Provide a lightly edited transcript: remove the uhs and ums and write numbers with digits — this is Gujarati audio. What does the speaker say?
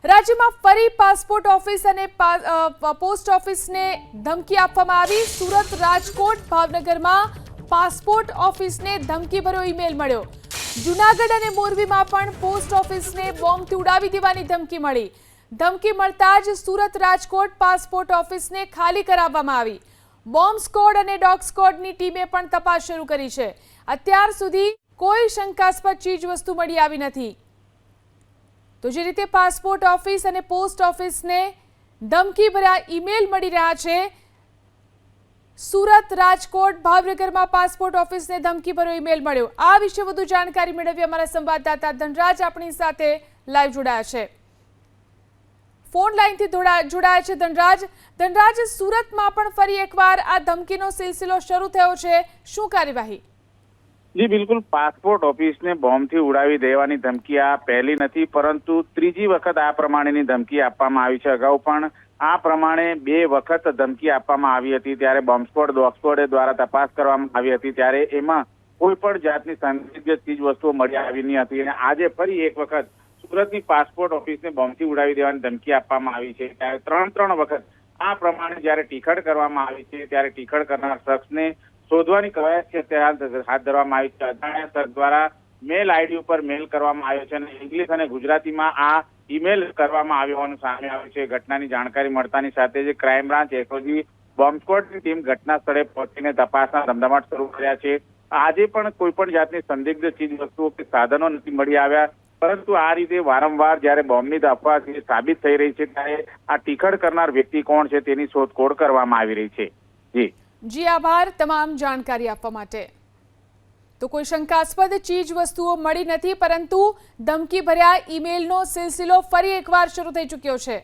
રાજ્યમાં ફરી પાસપોર્ટ ઓફિસ અને પોસ્ટ ઓફિસને ધમકી આપવામાં આવી। સુરત, રાજકોટ, ભાવનગરમાં પાસપોર્ટ ઓફિસને ધમકીભર્યો ઈમેલ મળ્યો। જૂનાગઢ અને મોરબીમાં પણ પોસ્ટ ઓફિસને બોમ્બથી ઉડાવી દેવાની ધમકી મળી। ધમકી મળતા જ સુરત, રાજકોટ પાસપોર્ટ ઓફિસને ખાલી કરાવવામાં આવી। બોમ્બ સ્ક્વોડ અને ડોગ સ્ક્વોડની ટીમે પણ તપાસ શરૂ કરી છે। અત્યાર સુધી કોઈ શંકાસ્પદ ચીજ વસ્તુ મળી આવી નથી। તો જે રીતે પાસપોર્ટ ઓફિસ અને પોસ્ટ ઓફિસને ધમકીભર્યા ઈમેલ મળી રહ્યા છે, સુરત, રાજકોટ, ભાવનગરમાં પાસપોર્ટ ઓફિસને ધમકીભર્યો ઈમેલ મળ્યો। આ વિશે વધુ જાણકારી મેળવી અમારા સંવાદદાતા ધનરાજ આપણી સાથે લાઈવ જોડાયા છે, ફોન લાઈનથી જોડાયા છે। ધનરાજ, સુરતમાં પણ ફરી એકવાર આ ધમકીનો સિલસિલો શરૂ થયો છે, શું કાર્યવાહી? જી બિલકુલ, પાસપોર્ટ ઓફિસને બોમ્બથી ઉડાવી દેવાની ધમકી આ પહેલી નથી, પરંતુ ત્રીજી વખત આ પ્રમાણેની ધમકી આપવામાં આવી છે। અગાઉ પણ આ પ્રમાણે 2 વખત ધમકી આપવામાં આવી હતી, ત્યારે બોમ્બ સ્ક્વોડ, ડોગ સ્ક્વોડ દ્વારા તપાસ કરવામાં આવી હતી, ત્યારે એમાં કોઈ પણ જાતની સંદિગ્ધ ચીજ વસ્તુઓ મળી આવી ન હતી અને આજે ફરી એક વખત સુરતની પાસપોર્ટ ઓફિસને બોમ્બથી ઉડાવી દેવાની ધમકી આપવામાં આવી છે। ત્યારે 3 વખત આ પ્રમાણે જ્યારે ટીખળ કરવામાં આવી છે, ત્યારે ટીખળ કરનાર શખ્સને શોધવાની કવાયત છે તે હાથ ધરવામાં આવી છે। અજાણ્યા શખ્સ દ્વારા મેલ આઈડી ઉપર મેલ કરવામાં આવ્યો છે અને ઇંગ્લિશ અને ગુજરાતીમાં આ ઈમેલ કરવામાં આવ્યો હોવાનું સામે આવ્યું છે। ઘટનાની જાણકારી મળતાની સાથે જ ક્રાઇમ બ્રાન્ચ, એસઓજી, બોમ્બ સ્ક્વોડની ટીમ ઘટના સ્થળે પહોંચીને તપાસના ધમધમાટ શરૂ કર્યા છે। આજે પણ કોઈ પણ જાતની સંદિગ્ધ ચીજ વસ્તુઓ કે સાધનો નથી મળી આવ્યા, પરંતુ આ રીતે વારંવાર જ્યારે બોમ્બની અફવા સાબિત થઈ રહી છે, ત્યારે આ ટીખળ કરનાર વ્યક્તિ કોણ છે તેની શોધખોળ કરવામાં આવી રહી છે। જી આભાર તમામ જાણકારી આપવા માટે। તો કોઈ શંકાસ્પદ ચીજ વસ્તુઓ મળી નથી, પરંતુ ધમકી ભર્યા ઈમેલનો સિલસિલો ફરી એકવાર શરૂ થઈ ચૂક્યો છે।